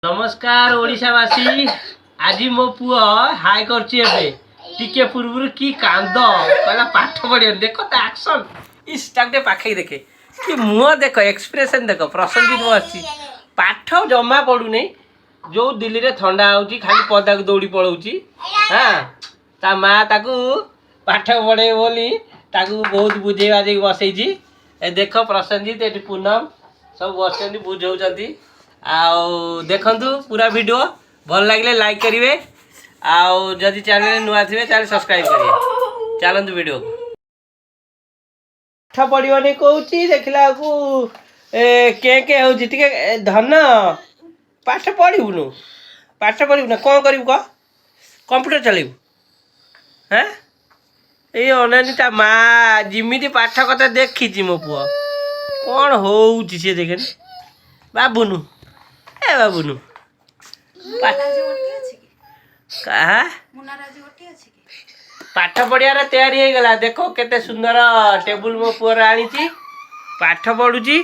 नमस्कार ओडिशावासी। आज मो पुओ हाय करछि एबे टिके पूर्व की कांद कहला पाठ पढ़ियो देखो त एक्शन इस टाके पाखे देखे कि मुह देखो एक्सप्रेशन देखो प्रसन्नजित बसछि पाठ जम्मा पडु नै जो दिल्ली रे ठंडा होउछि खाली पदा को दौड़ी पळौछि। हां ता मा ताकू पाठ पढ़े बोली ताकू बहुत बुझेवा जे बसैछि। ए देखो प्रसन्नजित एटी पूनम सब बसछन्ती बुझौछन्ती। आउ देखंतु पूरा वीडियो भल लगे लाइक करेंगे आउ जदि चैनल नुआ थे चैनल सब्सक्राइब करिए। चलतु वीडियो पाठ पढ़ने कौच देखला को के हो धन पाठ पढ़ुनु ना कौन करू कह कंप्यूटर चलू। हाँ ये अनानी माँ जिमी पाठ कथा देखी मो पुआ कौन हो देखे बाबुनु ए बाबुनु पाठ पढ़िया तैयारी हो गला। देखो केते सुंदर टेबुल मो पुअर आनी पाठ पढ़ुची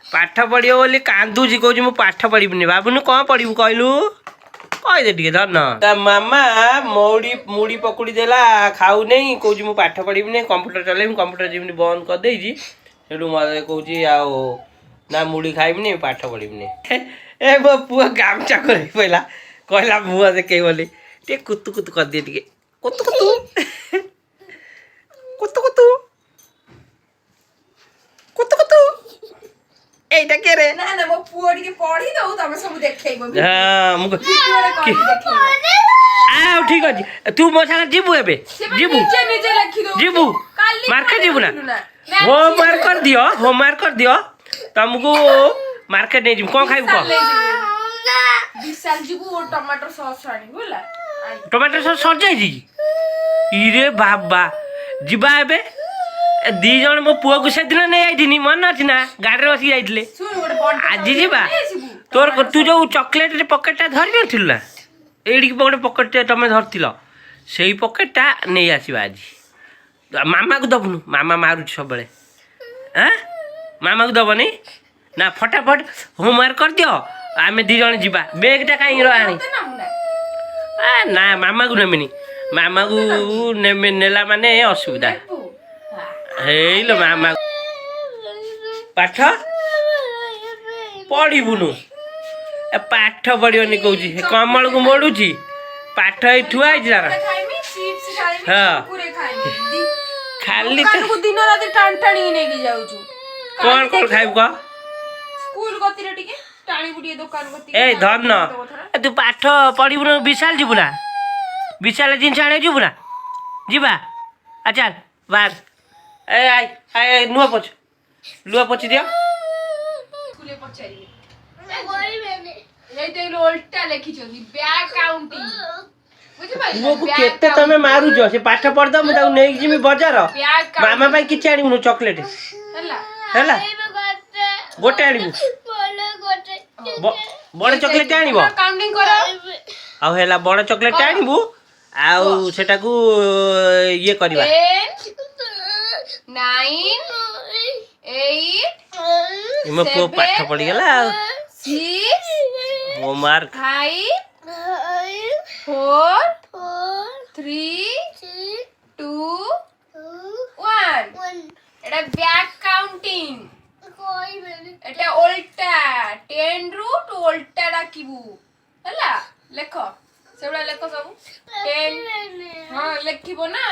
पाठ पढ़ियो बोली कांदुची कहूँ मु पाठ पढ़ी बाबुनु कौन पढ़ू कहलु कहीदे टे धन ता मामा मौड़ी मुड़ी पकुड़ी देला खाऊ नहीं कहूँ मु पाठ पढ़ी कंप्यूटर चलेबी कंप्यूटर जीवन बंद कर देजी सेठू मत कहूँ आउ ना मुड़ी खाइबनी पाठ पढ़ी ए मो पुआ गामचा कर पहला कहला मुह देखे बोली टे कुतु कुतु कर दिए टे कुतु कुतु कुतु कुतु कुतु कुतु एटा के रे ना ना मो पुआ टिके पढ़ी दउ तमे सब देखैबो। हां मु आ ठीक अछि तू मो साथ जीबू एबे जीबू नीचे नीचे लिखि दो जीबू मार्केट जीबू ना होमवर्क कर दियो तुमको मार्केट नहीं जीबू कोन खाइबू को विशाल जीबू और टमाटर सॉस आनी बोला टमाटर सॉस सर जाई जी इरे बाबा जीबा एबे दी जण मो पुआ को से दिन नहीं आइथिनी मन अछि ना गाड़ी रे बसी जाइतले आज जीबा तोर तू जो चॉकलेट रे पॉकेट धरि नथिल ना एडी की पॉकेट पॉकेट तमे धरतिलो सेही पॉकेटटा नहीं आसीबा आज मामा को दबनु मामा मारू सब बेले। हां मामा को दबनी ना फटाफट होमवर्क कर दियो आम दी जन जीवा बेगटा कहीं रही ना मामा को नेमिनी मामा को नेला माने असुविधा हेलो मामा पाठ पढ़ुनु पाठ पढ़नी कौची कमल को मोड़ुची पाठ ठुआ हाँ खाली दिन रात टाण टाणी नेकी जाउछु कौन कौन खाइब कह स्कूल गति रे टिके टाणी बुडिए दुकान गति ए धन तू पाठ पढ़िबु ना विशाल जीबु ना विशाल जिन आने जीबु ना जीबा अच्छा बार ए आई आई नुआ पोछ लुआ पोछ दियो स्कूले पचारी ए देलो उल्टा लेखि छथि बैक काउंटिंग बुझि भाई वो को केते तमे मारू जो से पाठ पढ़ द मु नै जिमी बाजार मामा भाई किछ आनिबु चॉकलेट हैला गोटे आनिबु बड़ चॉकलेट आनिबु काउंटिंग करो आ हैला बड़ चॉकलेट आनिबु आ सेटा को ये करबा 9 8 इमे को पाठ पढ़ी गेला 6 होमवर्क 5 4 3 2 1 एटा बैक काउंटिंग एटा उल्टा 10 रु टू उल्टा डाकिबू हला लेखो सेबडा लेखो सब 10 हां लेखिबो ना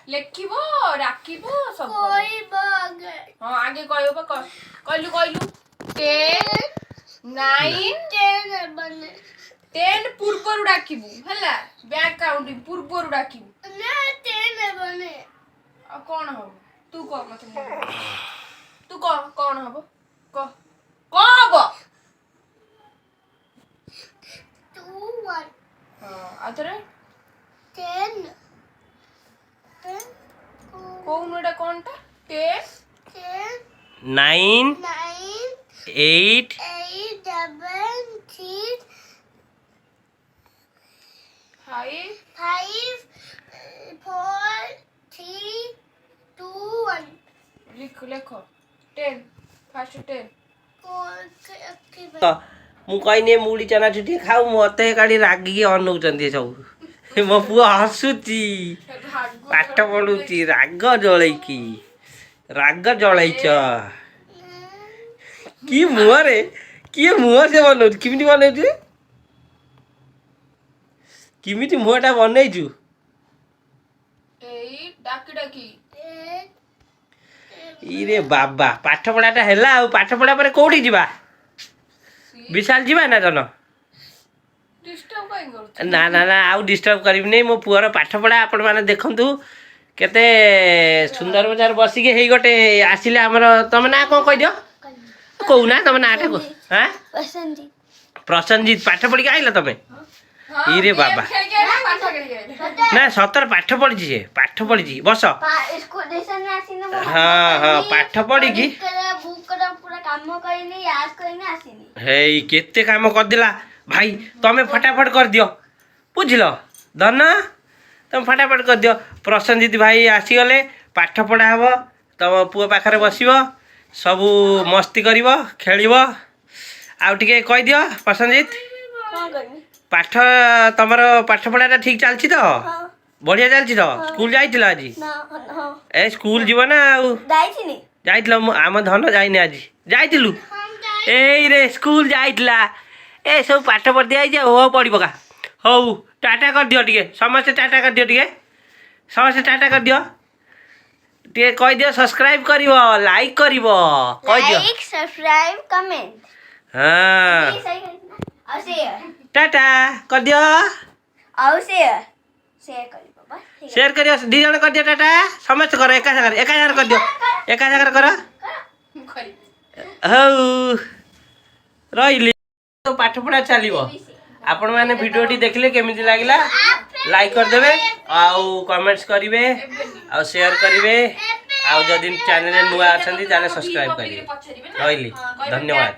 लेखिबो राखिबो सब हां आगे कहबो कहलु 10 9 10 पूर्वरु डाकिबू हला बैक काउंटिंग पूर्वरु डाकिबू ना 10 बने आ कोन हो तू कह मत तू कह कोन हो कह कहबो 2 1 हां आतरे 10 कोनडा कोनटा 10 9 8 7 6 5 4 3 2 1 लिखो 10 फर्स्ट 10 ମୁଁ କହିନି ମୁଢ଼ି ଚନା ଚୁଟି ଖାଉ ମତେ କାଲି ରାଗିକି ଅନଉଛନ୍ତି ସବୁ ମୋ ପୁଅ ହସୁଛି ପାଠ ପଢୁଛି ରାଗ ଜଳେଇକି ରାଗ ଜଳେଇଛ କି ମୁହଁରେ କିଏ ମୁହଁ ସେ ବନଉଛି କେମିତି ବନେଇଛୁ କେମିତି ମୁହଁଟା ବନେଇଛୁ ଏଇ ଡାକି ଡାକି ଇରେ ବାବା ପାଠ ପଢାଟା ହେଲା ଆଉ ପାଠ ପଢା ପରେ କୋଉଠି ଯିବା ବିଶାଲ ଯିବା ନା ଜନ ଡିଷ୍ଟର୍ବ କାଇଁ କରୁଛୁ ନା ନା ନା ଆଉ ଡିଷ୍ଟର୍ବ କରିବିନି ମୋ ପୁଅର ପାଠ ପଢା ଆପଣମାନେ ଦେଖନ୍ତୁ କେତେ ସୁନ୍ଦର ବଜାର ବସିକି ହେଇ ଗୋଟେ ଆସିଲେ ଆମର ତମ ନାଁ କ'ଣ କହିଦିଅ କହୁନା ତମ ନାଁଟା କୁହ ହାଁ ପ୍ରସଞ୍ଜିତ ପାଠ ପଢିକି ଆଇଲ ତମେ ଇରେ ବାବା ନା ସତରେ ପାଠ ପଢିଛି ସେ ପାଠ ପଢିଛି ବସ ହଁ ହଁ ପାଠ ପଢିକି ହେଇ କେତେ କାମ କରିଦେଲା ଭାଇ ତମେ ଫଟାଫଟ କରିଦିଅ ବୁଝିଲ ଧନ ତମେ ଫଟାଫଟ କରିଦିଅ ପ୍ରସଞ୍ଜିତ ଭାଇ ଆସିଗଲେ ପାଠ ପଢ଼ା ହେବ ତମ ପୁଅ ପାଖରେ ବସିବ ସବୁ ମସ୍ତି କରିବ ଖେଳିବ ଆଉ ଟିକେ କହିଦିଅ ପ୍ରସଞ୍ଜିତ ପାଠ ତମର ପାଠ ପଢ଼ାଟା ଠିକ୍ ଚାଲିଛି ତ ବଢ଼ିଆ ଚାଲିଛି ତ ସ୍କୁଲ ଯାଇଥିଲ ଆଜି ଏ ସ୍କୁଲ ଯିବ ନା ଆଉ ଯାଇଥିଲ ଆମ ଧନ ଯାଇନି ଆଜି ଯାଇଥିଲୁ ଏଇରେ ସ୍କୁଲ ଯାଇଥିଲା ଏ ସବୁ ପାଠ ପଢ଼ି ଦିଆଯାଇଛି ଆଉ ହଉ ପଢ଼ି ପକା ହଉ ଟାଟା କରିଦିଅ ଟିକେ ସମସ୍ତେ ଟାଟା କରିଦିଅ ଟିକେ ସମସ୍ତେ ଟାଟା କରିଦିଅ ଟିକେ କହିଦିଅ ସବସ୍କ୍ରାଇବ୍ କରିବ ଲାଇକ୍ କରିବ କହିଦିଅ ସବସ୍କ୍ରାଇବ୍ କମେଣ୍ଟ ହଁ ଟାଟା କରିଦିଅ ଆଉ ସେୟାର କରିବ ବାସ୍ ସେୟାର କରିବ ଦି ଜଣ କରିଦିଅ ଟାଟା ସମସ୍ତେ କର ଏକା ଜାଗାରେ କରିଦିଅ ଏକା ଜାଗାରେ କର ହଉ ରହିଲି ପାଠ ପଢ଼ା ଚାଲିବ ଆପଣମାନେ ଭିଡ଼ିଓଟି ଦେଖିଲେ କେମିତି ଲାଗିଲା ଲାଇକ୍ କରିଦେବେ ଆଉ କମେଣ୍ଟସ୍ କରିବେ ଆଉ ସେୟାର କରିବେ ଆଉ ଯଦି ଚ୍ୟାନେଲରେ ନୂଆ ଅଛନ୍ତି ତାହେଲେ ସବସ୍କ୍ରାଇବ୍ କରିବେ ରହିଲି ଧନ୍ୟବାଦ।